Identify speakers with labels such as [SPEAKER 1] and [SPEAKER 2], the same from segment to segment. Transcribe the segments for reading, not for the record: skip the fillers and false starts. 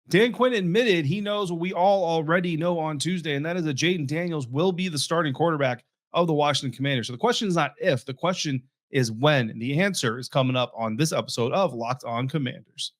[SPEAKER 1] Dan Quinn admitted he knows what we all already know on Tuesday, and that is that Jayden Daniels will be the starting quarterback of the Washington Commanders. So the question is not if, the question is when. And the answer is coming up on this episode of Locked On Commanders.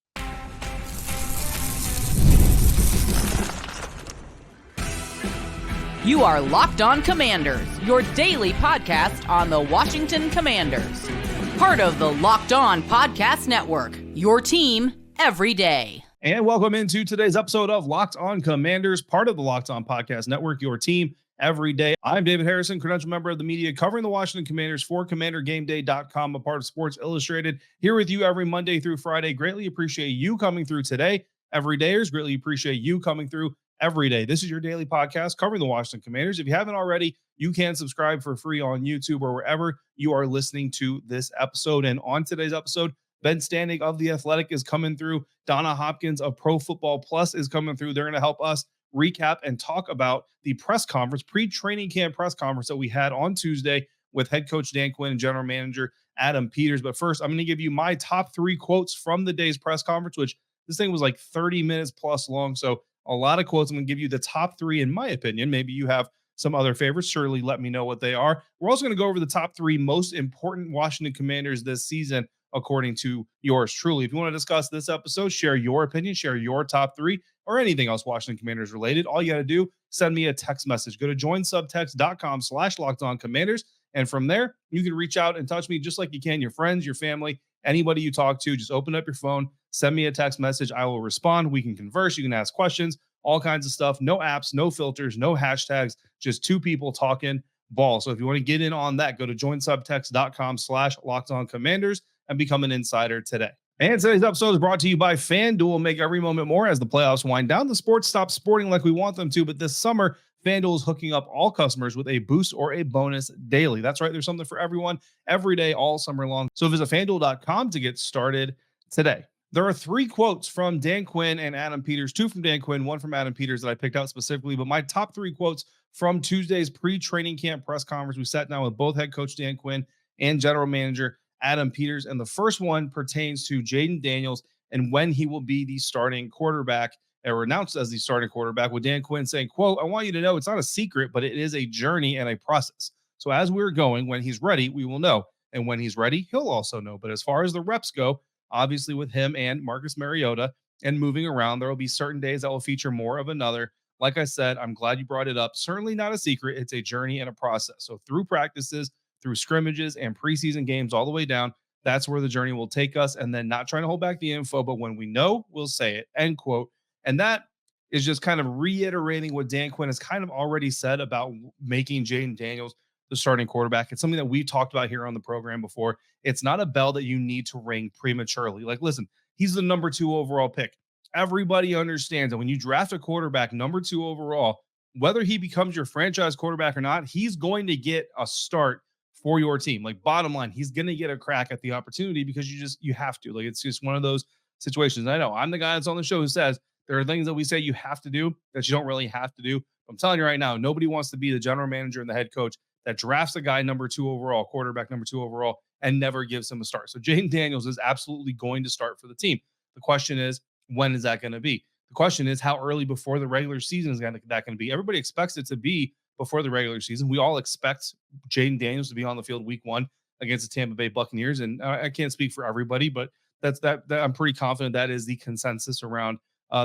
[SPEAKER 2] You are Locked On Commanders, your daily podcast on the Washington Commanders. Part of the Locked On Podcast Network, your team every day.
[SPEAKER 1] And welcome into today's episode of Locked On Commanders, part of the Locked On Podcast Network, your team every day. I'm David Harrison, credential member of the media covering the Washington Commanders for CommanderGameDay.com, a part of Sports Illustrated, here with you every Monday through Friday. Greatly appreciate you coming through today. Everydayers, greatly appreciate you coming through every day. This is your daily podcast covering the Washington Commanders. If you haven't already, you can subscribe for free on YouTube or wherever you are listening to this episode. And on today's episode, Ben Standing of The Athletic is coming through. Donna Hopkins of Pro Football Plus is coming through. They're going to help us recap and talk about the press conference, pre-training camp press conference that we had on Tuesday with head coach Dan Quinn and general manager Adam Peters. But first, I'm going to give you my top 3 quotes from the day's press conference, which this thing was like 30 minutes plus long. So a lot of quotes. I'm going to give you the top 3 in my opinion. Maybe you have some other favorites. Surely let me know what they are. We're also going to go over the top 3 most important Washington Commanders this season, according to yours truly. If you want to discuss this episode, share your opinion, share your top 3, or anything else Washington Commanders related, all you got to do, send me a text message. Go to joinsubtext.com/LockedOnCommanders. And from there, you can reach out and touch me just like you can your friends, your family, anybody you talk to. Just open up your phone, send me a text message. I will respond. We can converse. You can ask questions, all kinds of stuff. No apps, no filters, no hashtags, just 2 people talking ball. So if you want to get in on that, go to joinsubtext.com/LockedOnCommanders and become an insider today. And today's episode is brought to you by FanDuel. Make every moment more as the playoffs wind down. The sports stop sporting like we want them to, but this summer, FanDuel is hooking up all customers with a boost or a bonus daily. That's right. There's something for everyone every day, all summer long. So visit FanDuel.com to get started today. There are 3 quotes from Dan Quinn and Adam Peters, 2 from Dan Quinn, 1 from Adam Peters that I picked out specifically. But my top 3 quotes from Tuesday's pre-training camp press conference, we sat down with both head coach Dan Quinn and general manager Adam Peters. And the first one pertains to Jayden Daniels and when he will be the starting quarterback, or announced as the starting quarterback, with Dan Quinn saying, quote, "I want you to know it's not a secret, but it is a journey and a process. So as we're going, when he's ready, we will know. And when he's ready, he'll also know. But as far as the reps go, obviously with him and Marcus Mariota and moving around, there will be certain days that will feature more of another. Like I said, I'm glad you brought it up. Certainly not a secret. It's a journey and a process. So through practices, through scrimmages and preseason games all the way down, that's where the journey will take us. And then not trying to hold back the info, but when we know, we'll say it," end quote. And that is just kind of reiterating what Dan Quinn has kind of already said about making Jayden Daniels the starting quarterback. It's something that we've talked about here on the program before. It's not a bell that you need to ring prematurely. Like, listen, he's the number 2 overall pick. Everybody understands that when you draft a quarterback number 2 overall, whether he becomes your franchise quarterback or not, he's going to get a start for your team. Like, bottom line, he's going to get a crack at the opportunity because you have to. Like, it's just one of those situations. And I know I'm the guy that's on the show who says there are things that we say you have to do that you don't really have to do. I'm telling you right now, nobody wants to be the general manager and the head coach that drafts a guy number 2 overall, quarterback number 2 overall, and never gives him a start. So Jayden Daniels is absolutely going to start for the team. The question is, when is that going to be? The question is, how early before the regular season is that going to be? Everybody expects it to be before the regular season. We all expect Jayden Daniels to be on the field week 1 against the Tampa Bay Buccaneers. And I can't speak for everybody, but that's that I'm pretty confident that is the consensus around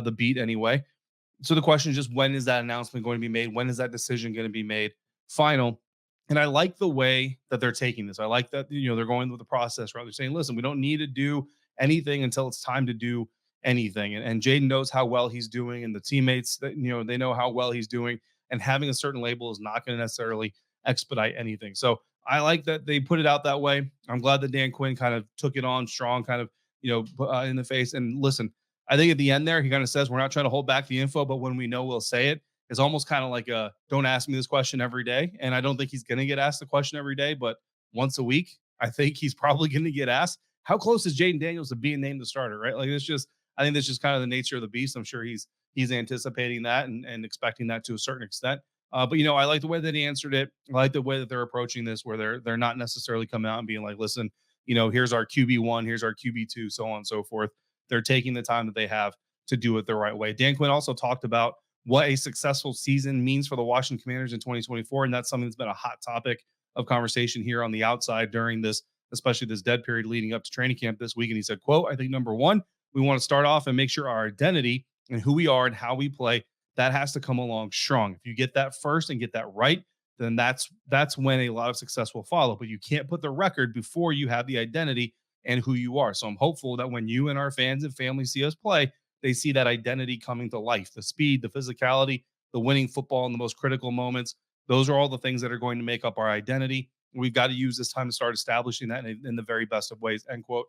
[SPEAKER 1] the beat anyway. So the question is just, when is that announcement going to be made? When is that decision going to be made final? And I like the way that they're taking this. I like that, they're going with the process, right? They're saying, listen, we don't need to do anything until it's time to do anything. And Jayden knows how well he's doing, and the teammates that, they know how well he's doing, and having a certain label is not going to necessarily expedite anything. So I like that they put it out that way. I'm glad that Dan Quinn kind of took it on strong, kind of, in the face. And listen, I think at the end there, he kind of says, we're not trying to hold back the info, but when we know, we'll say it. It's almost kind of like a, don't ask me this question every day. And I don't think he's going to get asked the question every day, but once a week, I think he's probably going to get asked, how close is Jayden Daniels to being named the starter, right? Like, I think that's just kind of the nature of the beast. I'm sure he's anticipating that and expecting that to a certain extent. But I like the way that he answered it. I like the way that they're approaching this, where they're not necessarily coming out and being like, listen, here's our QB1, here's our QB2, so on and so forth. They're taking the time that they have to do it the right way. Dan Quinn also talked about what a successful season means for the Washington Commanders in 2024. And that's something that's been a hot topic of conversation here on the outside during this, especially this dead period leading up to training camp this week. And he said, quote, I think number one, we want to start off and make sure our identity and who we are and how we play, that has to come along strong. If you get that first and get that right, then that's when a lot of success will follow. But you can't put the record before you have the identity and who you are. So I'm hopeful that when you and our fans and family see us play, they see that identity coming to life, the speed, the physicality, the winning football in the most critical moments. Those are all the things that are going to make up our identity. We've got to use this time to start establishing that in the very best of ways, end quote.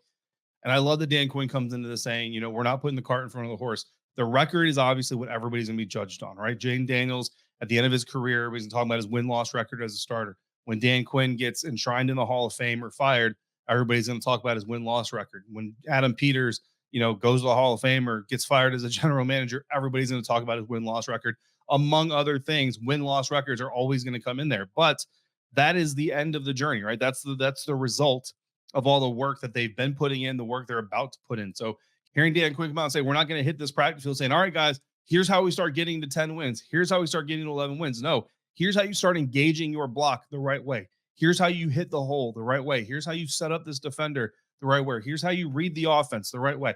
[SPEAKER 1] And I love that Dan Quinn comes into this saying, we're not putting the cart in front of the horse. The record is obviously what everybody's going to be judged on, right? Jayden Daniels, at the end of his career, everybody's talking about his win-loss record as a starter. When Dan Quinn gets enshrined in the Hall of Fame or fired, everybody's going to talk about his win-loss record. When Adam Peters, goes to the Hall of Fame or gets fired as a general manager, everybody's going to talk about his win-loss record. Among other things, win-loss records are always going to come in there. But that is the end of the journey, right? That's the result of all the work that they've been putting in, the work they're about to put in. So hearing Dan Quinn come out and say, we're not going to hit this practice field saying, all right, guys, here's how we start getting to 10 wins. Here's how we start getting to 11 wins. No, here's how you start engaging your block the right way. Here's how you hit the hole the right way. Here's how you set up this defender the right way. Here's how you read the offense the right way.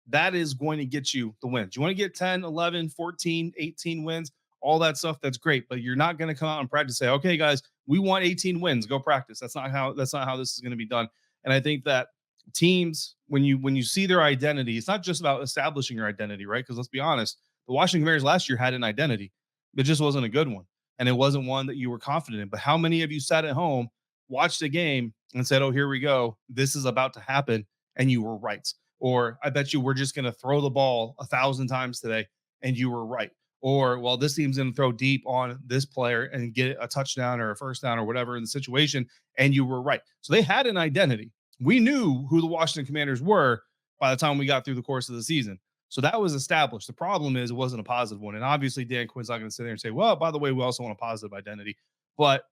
[SPEAKER 1] That is going to get you the wins. You want to get 10, 11, 14, 18 wins, all that stuff. That's great. But you're not going to come out and practice and say, okay, guys, we want 18 wins. Go practice. That's not how this is going to be done. And I think that teams, when you see their identity, it's not just about establishing your identity, right? Because let's be honest, the Washington Commanders last year had an identity. It just wasn't a good one. And it wasn't one that you were confident in. But how many of you sat at home, watched a game, and said, oh, here we go. This is about to happen. And you were right. Or I bet you we're just going to throw the ball 1,000 times today, and you were right. Or, well, this team's going to throw deep on this player and get a touchdown or a first down or whatever in the situation, and you were right. So they had an identity. We knew who the Washington Commanders were by the time we got through the course of the season. So that was established. The problem is it wasn't a positive one. And obviously Dan Quinn's not going to sit there and say, well, by the way, we also want a positive identity. But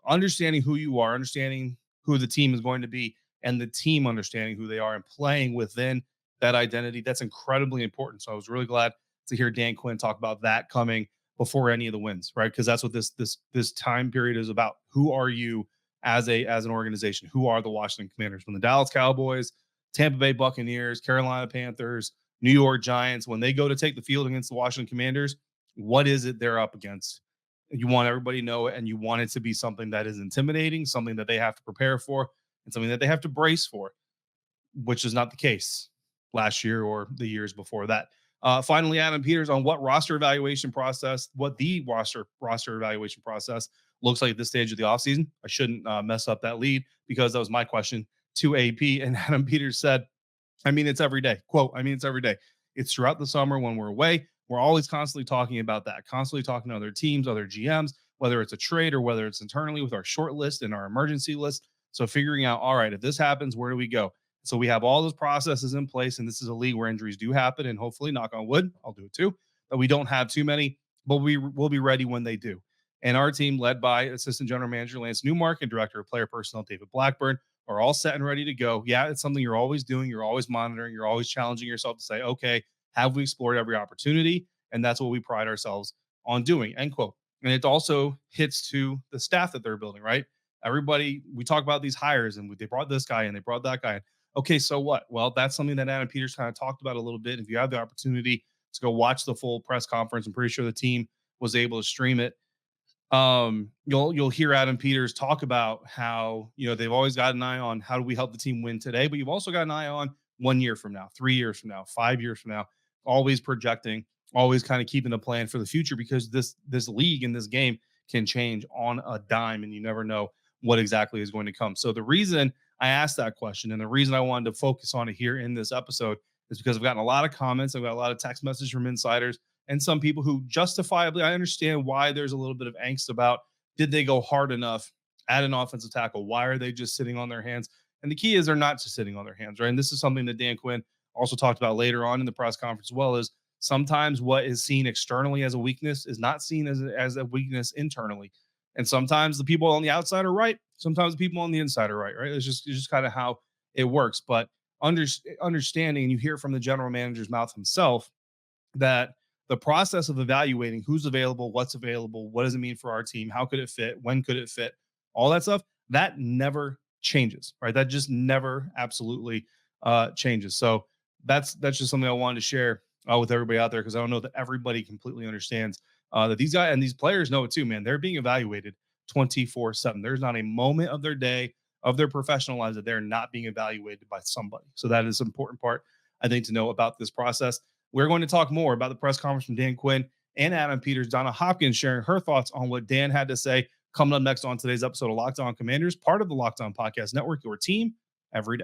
[SPEAKER 1] understanding who you are, understanding who the team is going to be, and the team understanding who they are and playing within that identity, that's incredibly important. So I was really glad to hear Dan Quinn talk about that coming before any of the wins, right? Because that's what this time period is about. Who are you as an organization? Who are the Washington Commanders? When the Dallas Cowboys, Tampa Bay Buccaneers, Carolina Panthers, New York Giants, when they go to take the field against the Washington Commanders, what is it they're up against? You want everybody to know it, and you want it to be something that is intimidating, something that they have to prepare for, and something that they have to brace for, which is not the case last year or the years before that. Finally, Adam Peters on what the roster evaluation process looks like at this stage of the offseason. I shouldn't mess up that lead because that was my question to AP. And Adam Peters said, it's every day. Quote, it's every day. It's throughout the summer when we're away. We're always constantly talking about that, constantly talking to other teams, other GMs, whether it's a trade or whether it's internally with our short list and our emergency list. So figuring out, all right, if this happens, where do we go? So we have all those processes in place, and this is a league where injuries do happen, and hopefully, knock on wood, I'll do it too, that we don't have too many, but we will be ready when they do. And our team, led by Assistant General Manager Lance Newmark and Director of Player Personnel David Blackburn, are all set and ready to go. Yeah, it's something you're always doing. You're always monitoring. You're always challenging yourself to say, okay, have we explored every opportunity? And that's what we pride ourselves on doing, end quote. And it also hits to the staff that they're building, right? Everybody, we talk about these hires, and they brought this guy in, they brought that guy in. Okay, so what? Well, that's something that Adam Peters kind of talked about a little bit. If you have the opportunity to go watch the full press conference, I'm pretty sure the team was able to stream it. You'll hear Adam Peters talk about how, they've always got an eye on how do we help the team win today, but you've also got an eye on 1 year from now, 3 years from now, 5 years from now, always projecting, always kind of keeping a plan for the future, because this league and this game can change on a dime, and you never know what exactly is going to come. So the reason I asked that question, and the reason I wanted to focus on it here in this episode, is because I've gotten a lot of comments. I've got a lot of text messages from insiders and some people who justifiably, I understand why there's a little bit of angst about, did they go hard enough at an offensive tackle? Why are they just sitting on their hands? And the key is they're not just sitting on their hands, right? And this is something that Dan Quinn also talked about later on in the press conference as well, is sometimes what is seen externally as a weakness is not seen as a weakness internally. And sometimes the people on the outside are right. Sometimes the people on the inside are right? It's just kind of how it works. But understanding, and you hear from the general manager's mouth himself, that the process of evaluating who's available, what's available, what does it mean for our team, how could it fit, when could it fit, all that stuff, that never changes, right? That just never absolutely changes. So that's just something I wanted to share with everybody out there, because I don't know that everybody completely understands that these guys and these players know it too, man. They're being evaluated 24/7. There's not a moment of their day, of their professional lives, that they're not being evaluated by somebody. So that is an important part, I think, to know about this process. We're going to talk more about the press conference from Dan Quinn and Adam Peters. Donna Hopkins sharing her thoughts on what Dan had to say, coming up next on today's episode of Locked On Commanders, part of the Locked On Podcast Network, your team every day.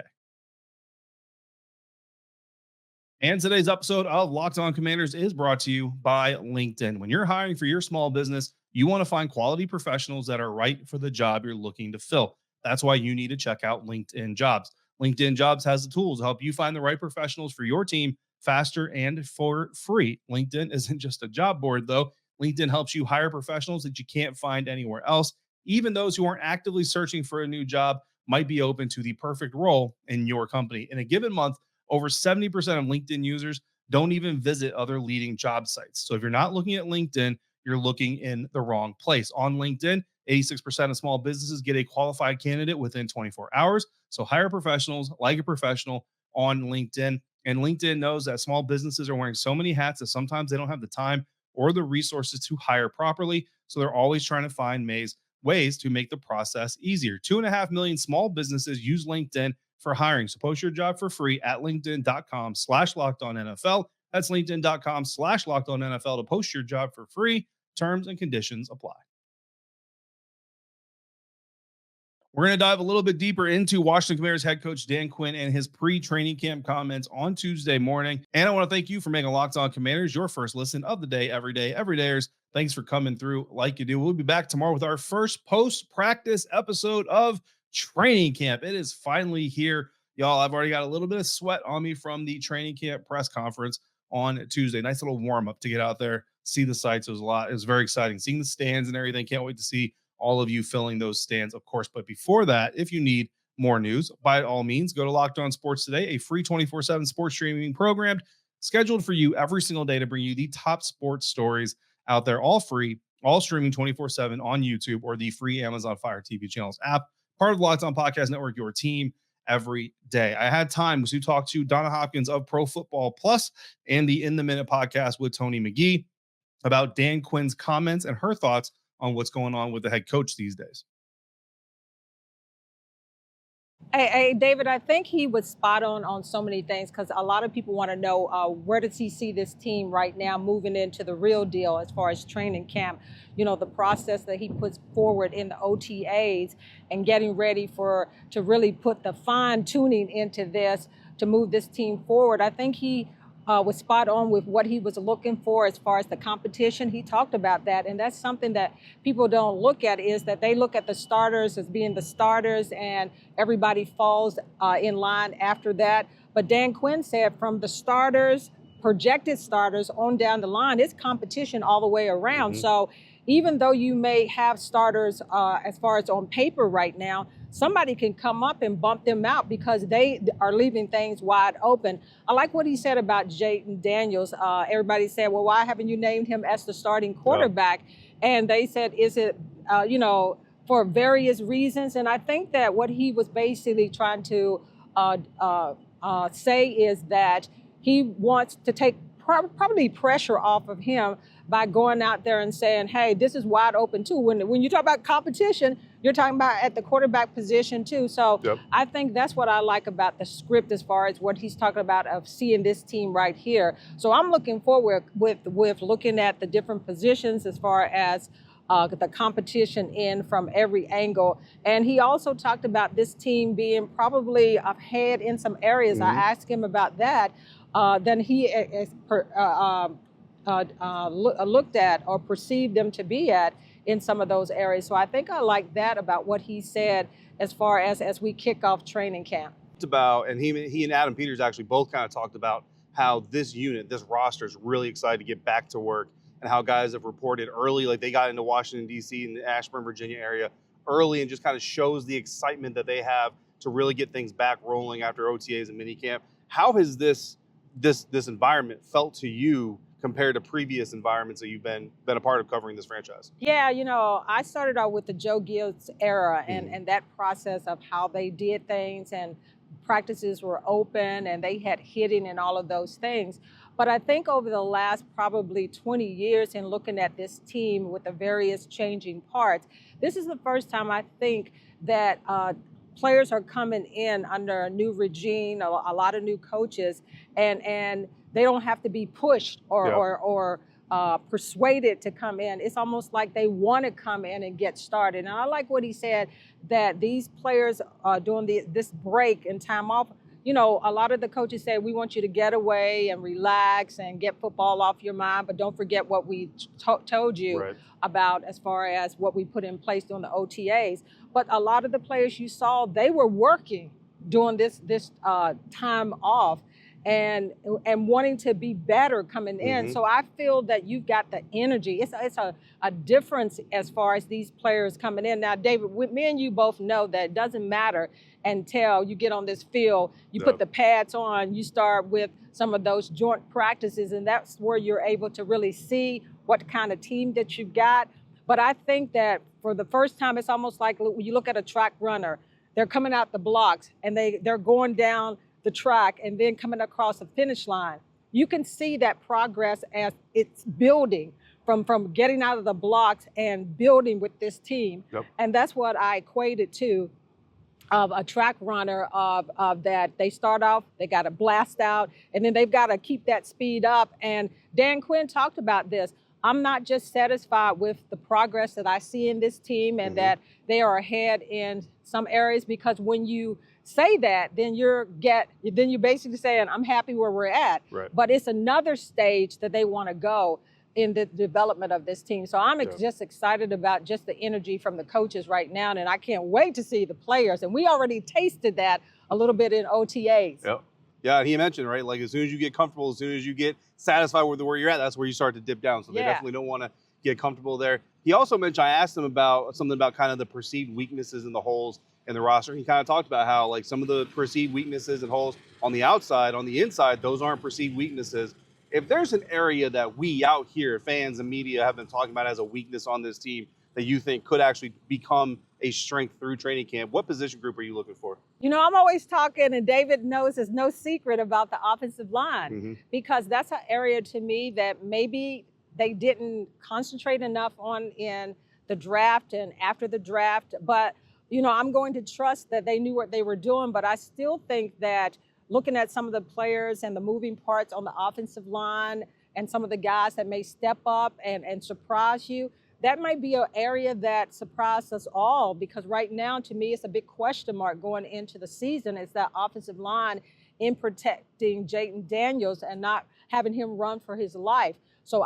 [SPEAKER 1] And today's episode of Locked On Commanders is brought to you by LinkedIn. When you're hiring for your small business, you want to find quality professionals that are right for the job you're looking to fill. That's why you need to check out LinkedIn Jobs. LinkedIn Jobs has the tools to help you find the right professionals for your team faster and for free. LinkedIn isn't just a job board, though. LinkedIn helps you hire professionals that you can't find anywhere else. Even those who aren't actively searching for a new job might be open to the perfect role in your company. In a given month, over 70% of LinkedIn users don't even visit other leading job sites. So if you're not looking at LinkedIn, you're looking in the wrong place. On LinkedIn, 86% of small businesses get a qualified candidate within 24 hours. So hire professionals like a professional on LinkedIn. And LinkedIn knows that small businesses are wearing so many hats that sometimes they don't have the time or the resources to hire properly. So they're always trying to find ways to make the process easier. 2.5 million small businesses use LinkedIn for hiring. So post your job for free at linkedin.com/lockedonnfl. That's linkedin.com/lockedonnfl to post your job for free. Terms and conditions apply. We're going to dive a little bit deeper into Washington Commanders head coach Dan Quinn and his pre-training camp comments on Tuesday morning. And I want to thank you for making Locked On Commanders your first listen of the day, every day, everydayers. Thanks for coming through like you do. We'll be back tomorrow with our first post-practice episode of training camp. It is finally here, y'all. I've already got a little bit of sweat on me from the training camp press conference on Tuesday. Nice little warm-up to get out there, see the sights. It was very exciting. Seeing the stands and everything. Can't wait to see all of you filling those stands, of course. But before that, if you need more news, by all means, go to Locked On Sports Today, a free 24/7 sports streaming program scheduled for you every single day to bring you the top sports stories out there, all free, all streaming 24/7 on YouTube or the free Amazon Fire TV channels app, part of the Locked On Podcast Network, your team every day. I had time to talk to Donna Hopkins of Pro Football Plus and the In the Minute podcast with Tony McGee about Dan Quinn's comments and her thoughts on what's going on with the head coach these days.
[SPEAKER 3] Hey, David, I think he was spot on so many things, because a lot of people want to know where does he see this team right now moving into the real deal as far as training camp. You know, the process that he puts forward in the OTAs and getting ready to really put the fine tuning into this to move this team forward. I think he was spot on with what he was looking for as far as the competition. He talked about that, and that's something that people don't look at, is that they look at the starters as being the starters and everybody falls in line after that. But Dan Quinn said from the starters, projected starters on down the line, it's competition all the way around. Mm-hmm. So even though you may have starters as far as on paper right now, somebody can come up and bump them out because they are leaving things wide open. I like what he said about Jayden Daniels. Everybody said, well, why haven't you named him as the starting quarterback? Yeah. And they said, is it, for various reasons? And I think that what he was basically trying to say is that he wants to take probably pressure off of him by going out there and saying, hey, this is wide open too. When you talk about competition, you're talking about at the quarterback position too. So yep. I think that's what I like about the script as far as what he's talking about of seeing this team right here. So I'm looking forward with looking at the different positions as far as the competition in from every angle. And he also talked about this team being probably ahead in some areas. Mm-hmm. I asked him about that. Then he looked at or perceived them to be at in some of those areas. So I think I like that about what he said as far as we kick off training camp.
[SPEAKER 4] And he and Adam Peters actually both kind of talked about how this roster is really excited to get back to work, and how guys have reported early, like they got into Washington, D.C. and the Ashburn, Virginia area early, and just kind of shows the excitement that they have to really get things back rolling after OTAs and minicamp. How has this this environment felt to you compared to previous environments that you've been a part of covering this franchise?
[SPEAKER 3] Yeah, I started out with the Joe Gibbs era and that process of how they did things, and practices were open and they had hitting and all of those things. But I think over the last probably 20 years in looking at this team with the various changing parts, this is the first time I think that players are coming in under a new regime, a lot of new coaches, and they don't have to be pushed or persuaded to come in. It's almost like they want to come in and get started. And I like what he said, that these players during this break and time off, a lot of the coaches say, we want you to get away and relax and get football off your mind, but don't forget what we told you about as far as what we put in place during the OTAs. But a lot of the players you saw, they were working during this time off and wanting to be better coming in. So I feel that you've got the energy. It's a difference as far as these players coming in. Now, David, me and you both know that it doesn't matter until you get on this field, you put the pads on, you start with some of those joint practices, and that's where you're able to really see what kind of team that you've got. But I think that for the first time, it's almost like when you look at a track runner, they're coming out the blocks and they're going down the track and then coming across the finish line. You can see that progress as it's building from getting out of the blocks and building with this team. And that's what I equated to of a track runner of that. They start off, they got to blast out, and then they've got to keep that speed up. And Dan Quinn talked about this. I'm not just satisfied with the progress that I see in this team and that they are ahead in some areas, because when you say that, then you're basically saying, I'm happy where we're at. But it's another stage that they want to go in the development of this team. So I'm just excited about just the energy from the coaches right now, and I can't wait to see the players. And we already tasted that a little bit in OTAs.
[SPEAKER 4] Yeah, and he mentioned, right, like as soon as you get comfortable, as soon as you get satisfied with where you're at, that's where you start to dip down. So they definitely don't want to get comfortable there. He also mentioned, I asked him about something about kind of the perceived weaknesses and the holes in the roster. He kind of talked about how like some of the perceived weaknesses and holes on the outside, on the inside, those aren't perceived weaknesses. If there's an area that we out here, fans and media, have been talking about as a weakness on this team that you think could actually become a strength through training camp, what position group are you looking for?
[SPEAKER 3] I'm always talking, and David knows it's no secret about the offensive line, because that's an area to me that maybe they didn't concentrate enough on in the draft and after the draft. But, I'm going to trust that they knew what they were doing. But I still think that looking at some of the players and the moving parts on the offensive line and some of the guys that may step up and surprise you, that might be an area that surprised us all, because right now, to me, it's a big question mark going into the season, is that offensive line in protecting Jayden Daniels and not having him run for his life. So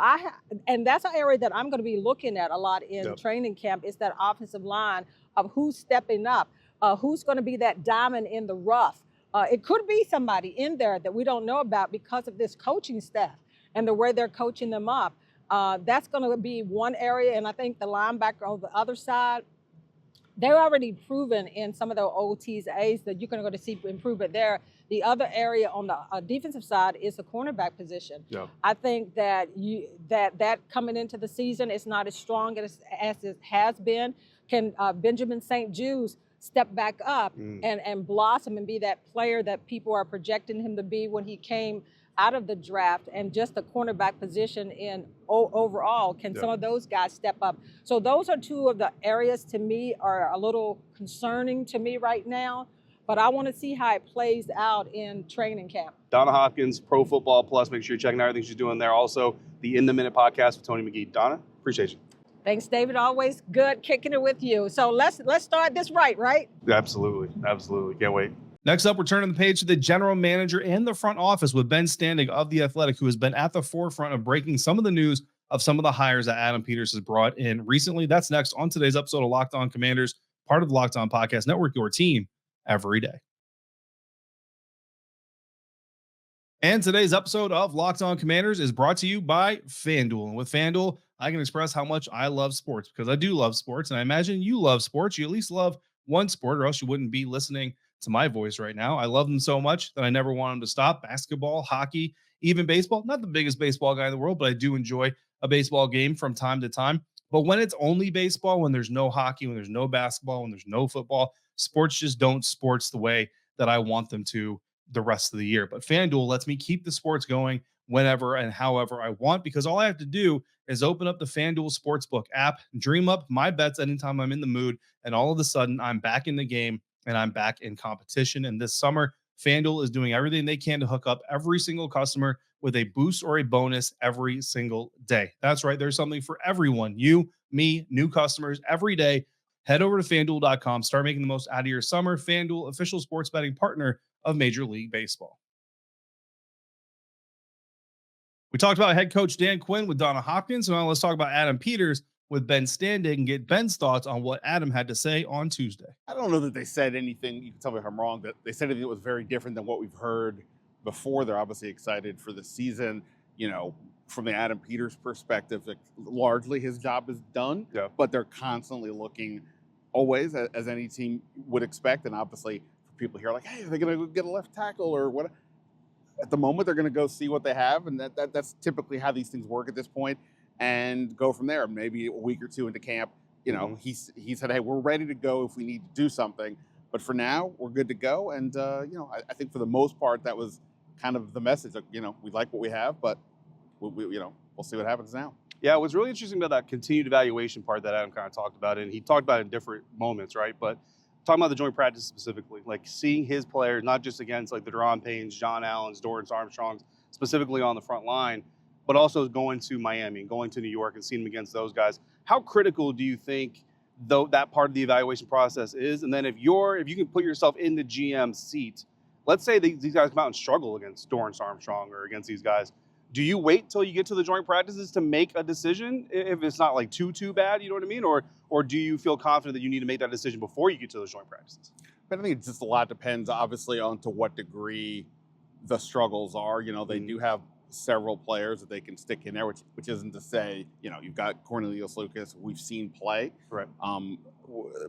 [SPEAKER 3] and that's an area that I'm going to be looking at a lot in training camp, is that offensive line of who's stepping up, who's going to be that diamond in the rough. It could be somebody in there that we don't know about because of this coaching staff and the way they're coaching them up. That's going to be one area. And I think the linebacker on the other side, they're already proven in some of the OTAs that you're going to see improvement there. The other area on the defensive side is the cornerback position. I think that that coming into the season is not as strong as it has been. Can Benjamin St-Juste step back up and blossom and be that player that people are projecting him to be when he came out of the draft, and just the cornerback position in overall, can some of those guys step up? So those are two of the areas to me are a little concerning to me right now, but I want to see how it plays out in training camp.
[SPEAKER 4] Donna Hopkins, Pro Football Plus. Make sure you're checking out everything she's doing there. Also, the In the Minute podcast with Tony McGee. Donna, appreciate you.
[SPEAKER 3] Thanks, David. Always good kicking it with you. So let's start this right?
[SPEAKER 4] Absolutely. Can't wait.
[SPEAKER 1] Next up, we're turning the page to the general manager and the front office with Ben Standing of The Athletic, who has been at the forefront of breaking some of the news of some of the hires that Adam Peters has brought in recently. That's next on today's episode of Locked On Commanders, part of the Locked On Podcast Network, your team every day. And today's episode of Locked On Commanders is brought to you by FanDuel. And with FanDuel, I can express how much I love sports, because I do love sports, and I imagine you love sports. You at least love one sport, or else you wouldn't be listening to my voice right now. I love them so much that I never want them to stop. Basketball, hockey, even baseball. Not the biggest baseball guy in the world, but I do enjoy a baseball game from time to time. But when it's only baseball, when there's no hockey, when there's no basketball, when there's no football, sports just don't sports the way that I want them to the rest of the year. But FanDuel lets me keep the sports going whenever and however I want, because all I have to do is open up the FanDuel Sportsbook app, dream up my bets anytime I'm in the mood, and all of a sudden I'm back in the game and I'm back in competition. And this summer, FanDuel is doing everything they can to hook up every single customer with a boost or a bonus every single day. That's right. There's something for everyone. You, me, new customers every day. Head over to fanduel.com. Start making the most out of your summer. FanDuel, official sports betting partner of Major League Baseball. We talked about head coach Dan Quinn with Donna Hopkins. So now let's talk about Adam Peters with Ben Standig and get Ben's thoughts on what Adam had to say on Tuesday.
[SPEAKER 5] I don't know that they said anything, you can tell me if I'm wrong, that they said anything that was very different than what we've heard before. They're obviously excited for the season. You know, from the Adam Peters perspective, largely his job is done, but they're constantly looking always, as any team would expect. And obviously for people here like, hey, are they going to get a left tackle or what? At the moment, they're going to go see what they have. And that's typically how these things work at this point, and go from there. Maybe a week or two into camp, you know, he said, hey, we're ready to go if we need to do something. But for now, we're good to go. And, you know, I think for the most part, that was kind of the message. Like, you know, we like what we have, but, you know, we'll see what happens now.
[SPEAKER 4] Yeah, what's really interesting about that continued evaluation part that Adam kind of talked about, and he talked about it in different moments, right? But talking about the joint practice specifically, like seeing his players, not just against like the Deron Paynes, John Allens, Dorrance Armstrongs, specifically on the front line, but also going to Miami and going to New York and seeing them against those guys. How critical do you think though that part of the evaluation process is? And then if you can put yourself in the GM seat, let's say these guys come out and struggle against Dorrance Armstrong or against these guys, do you wait till you get to the joint practices to make a decision if it's not like too bad, you know what I mean? Or do you feel confident that you need to make that decision before you get to those joint practices?
[SPEAKER 5] But I think it's just a lot depends, obviously, on to what degree the struggles are. You know, they do have several players that they can stick in there, which isn't to say, you know, you've got Cornelius Lucas, we've seen play.
[SPEAKER 4] Right.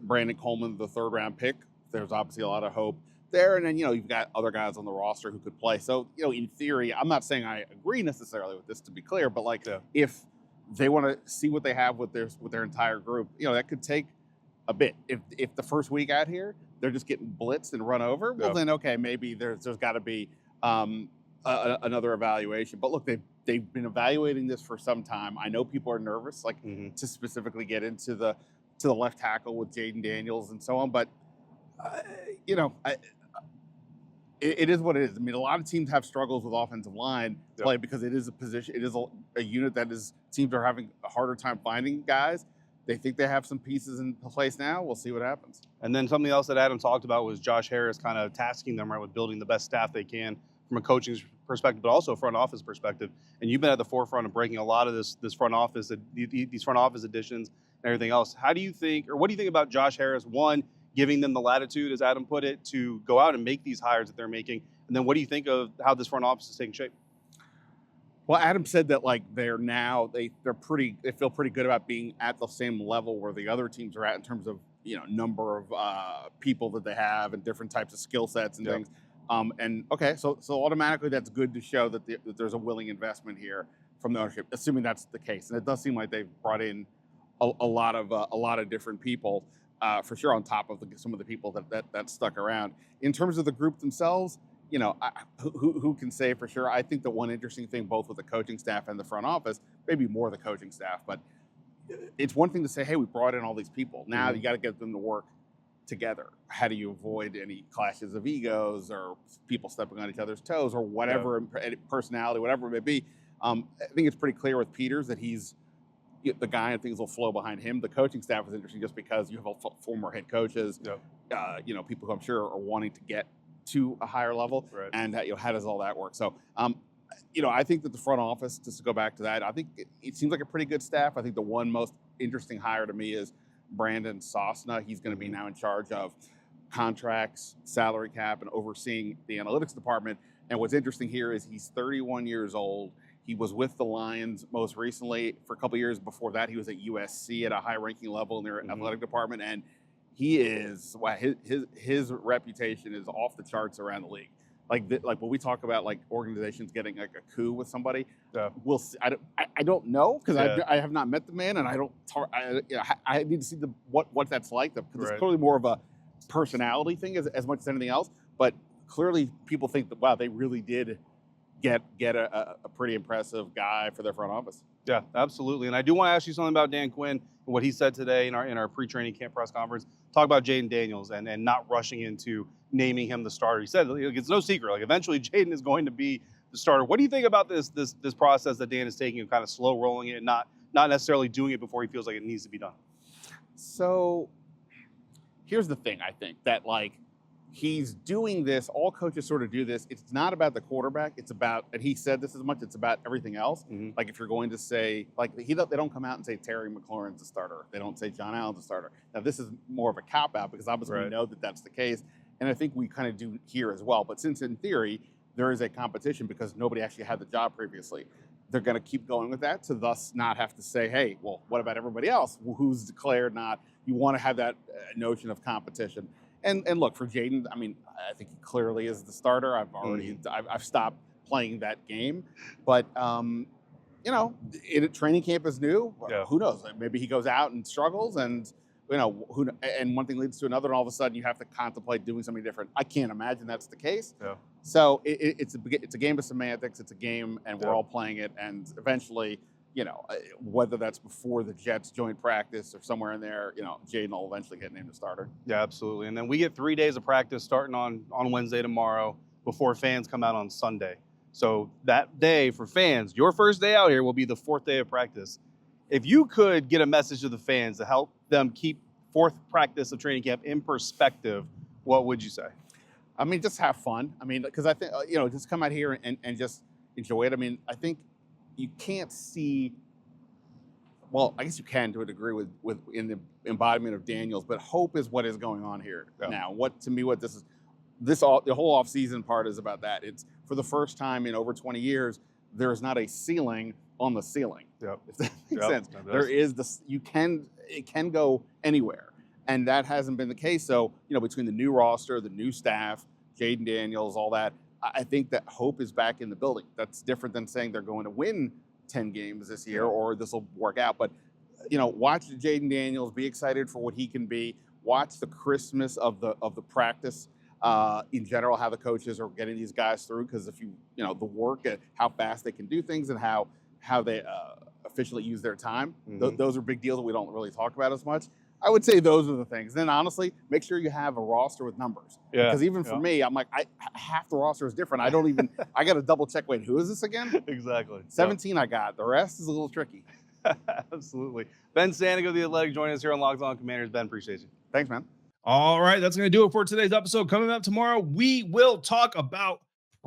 [SPEAKER 5] Brandon Coleman, the third-round pick, there's obviously a lot of hope there. And then, you know, you've got other guys on the roster who could play. So, you know, in theory, I'm not saying I agree necessarily with this, to be clear, but like if they want to see what they have with their entire group, you know, that could take a bit. If the first week out here they're just getting blitzed and run over, well then okay, maybe there's got to be another evaluation. But look, they've been evaluating this for some time. I know people are nervous, like to specifically get into the left tackle with Jayden Daniels and so on, but you know, it is what it is. I mean, a lot of teams have struggles with offensive line play because it is a position, it is a unit that teams are having a harder time finding guys. They think they have some pieces in place now. We'll see what happens.
[SPEAKER 4] And then something else that Adam talked about was Josh Harris kind of tasking them with building the best staff they can from a coaching perspective, but also front office perspective. And you've been at the forefront of breaking a lot of this front office, these front office additions and everything else. How do you think, or what do you think about Josh Harris? One, giving them the latitude, as Adam put it, to go out and make these hires that they're making. And then what do you think of how this front office is taking shape?
[SPEAKER 5] Well, Adam said that like they feel pretty good about being at the same level where the other teams are at in terms of, you know, number of people that they have and different types of skill sets and things. And okay, so automatically that's good to show that there's a willing investment here from the ownership, assuming that's the case. And it does seem like they've brought in a lot of different people. For sure, on top of some of the people that stuck around. In terms of the group themselves, you know, who can say for sure? I think the one interesting thing, both with the coaching staff and the front office, maybe more the coaching staff, but it's one thing to say, hey, we brought in all these people. Now you got to get them to work together. How do you avoid any clashes of egos or people stepping on each other's toes or whatever, personality, whatever it may be? I think it's pretty clear with Peters that he's the guy and things will flow behind him. The coaching staff is interesting just because you have former head coaches, you know, people who I'm sure are wanting to get to a higher level, and you know, how does all that work? So, you know, I think that the front office, just to go back to that, I think it seems like a pretty good staff. I think the one most interesting hire to me is Brandon Sosna. He's going to be now in charge of contracts, salary cap, and overseeing the analytics department. And what's interesting here is he's 31 years old. He was with the Lions most recently for a couple of years. Before that, he was at USC at a high-ranking level in their athletic department. And he is, wow, his reputation is off the charts around the league. Like when we talk about like organizations getting like a coup with somebody, we'll see. I don't know because I have not met the man, and I don't talk. I need to see what that's like because it's clearly more of a personality thing as much as anything else. But clearly, people think that wow, they really did get a pretty impressive guy for their front office.
[SPEAKER 4] Yeah, absolutely. And I do want to ask you something about Dan Quinn and what he said today in our pre-training camp press conference. Talk about Jayden Daniels and not rushing into naming him the starter. He said it's no secret. Like eventually Jayden is going to be the starter. What do you think about this process that Dan is taking and kind of slow rolling it and not necessarily doing it before he feels like it needs to be done?
[SPEAKER 5] So here's the thing, I think, that like he's doing this, all coaches sort of do this. It's not about the quarterback. It's about, and he said this as much, it's about everything else. Mm-hmm. Like if you're going to say, like they don't come out and say Terry McLaurin's a starter. They don't say John Allen's a starter. Now this is more of a cop-out because obviously we know that that's the case. And I think we kind of do here as well. But since in theory, there is a competition because nobody actually had the job previously, they're going to keep going with that to thus not have to say, hey, well, what about everybody else? Who's declared not? You want to have that notion of competition. And look, for Jayden, I mean, I think he clearly is the starter. I've stopped playing that game. But, training camp is new. Yeah. Who knows? Maybe he goes out and struggles and, and one thing leads to another, and all of a sudden you have to contemplate doing something different. I can't imagine that's the case. Yeah. So it's a game of semantics. It's a game, and we're all playing it. And eventually, whether that's before the Jets joint practice or somewhere in there, Jayden will eventually get named a starter.
[SPEAKER 4] Yeah, absolutely. And then we get 3 days of practice starting on Wednesday tomorrow before fans come out on Sunday. So that day for fans, your first day out here will be the 4th day of practice. If you could get a message to the fans to help them keep 4th practice of training camp in perspective, what would you say?
[SPEAKER 5] I mean, just have fun. I mean, because I think, just come out here and just enjoy it. I mean, I think you can't see, well, I guess you can to a degree with in the embodiment of Daniels, but hope is what is going on here now. The whole off-season part is about that. It's for the first time in over 20 years, there is not a ceiling on the ceiling. Yep. If that makes sense. There is it can go anywhere. And that hasn't been the case. So, between the new roster, the new staff, Jayden Daniels, all that, I think that hope is back in the building. That's different than saying they're going to win 10 games this year or this will work out. But, watch Jayden Daniels, be excited for what he can be. Watch the Christmas of the practice in general, how the coaches are getting these guys through. Because if the work at how fast they can do things and how they efficiently use their time, those are big deals that we don't really talk about as much. I would say those are the things. Then honestly, make sure you have a roster with numbers. Yeah. Because even for me, I'm like, half the roster is different. I got to double check. Wait, who is this again?
[SPEAKER 4] Exactly.
[SPEAKER 5] 17 I got. The rest is a little tricky.
[SPEAKER 4] Absolutely. Ben Sanigo, The Athletic, joining us here on Locked On Commanders. Ben, appreciate you.
[SPEAKER 5] Thanks, man.
[SPEAKER 1] All right, that's going to do it for today's episode. Coming up tomorrow, we will talk about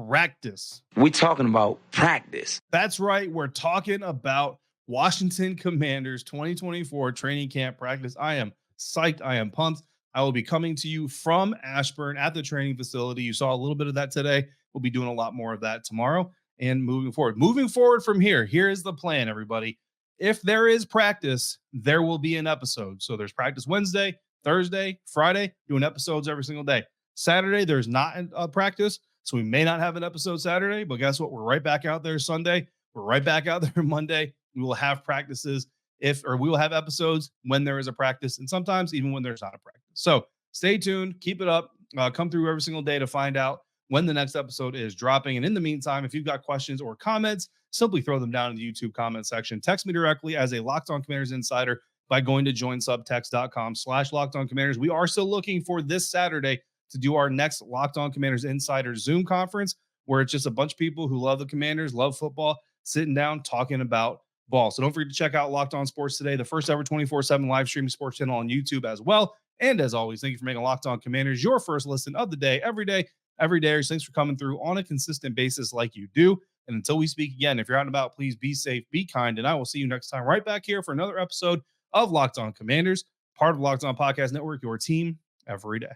[SPEAKER 1] practice.
[SPEAKER 6] We're talking about practice.
[SPEAKER 1] That's right. We're talking about Washington Commanders 2024 training camp practice. I am psyched. I am pumped. I will be coming to you from Ashburn at the training facility. You saw a little bit of that today. We'll be doing a lot more of that tomorrow and moving forward. Moving forward from here, here is the plan, everybody. If there is practice, there will be an episode. So there's practice Wednesday, Thursday, Friday, doing episodes every single day. Saturday, there's not a practice, so we may not have an episode Saturday, but guess what? We're right back out there Sunday. We're right back out there Monday. We will have practices we will have episodes when there is a practice and sometimes even when there's not a practice. So stay tuned, keep it up, come through every single day to find out when the next episode is dropping. And in the meantime, if you've got questions or comments, simply throw them down in the YouTube comment section. Text me directly as a Locked On Commanders insider by going to joinsubtext.com/LockedOnCommanders. We are still looking for this Saturday to do our next Locked On Commanders Insider Zoom conference, where it's just a bunch of people who love the Commanders, love football, sitting down, talking about ball. So don't forget to check out Locked On Sports Today, the first ever 24/7 live streaming sports channel on YouTube as well. And as always, thank you for making Locked On Commanders your first listen of the day, every day. Thanks for coming through on a consistent basis like you do. And until we speak again, if you're out and about, please be safe, be kind, and I will see you next time right back here for another episode of Locked On Commanders, part of Locked On Podcast Network, your team every day.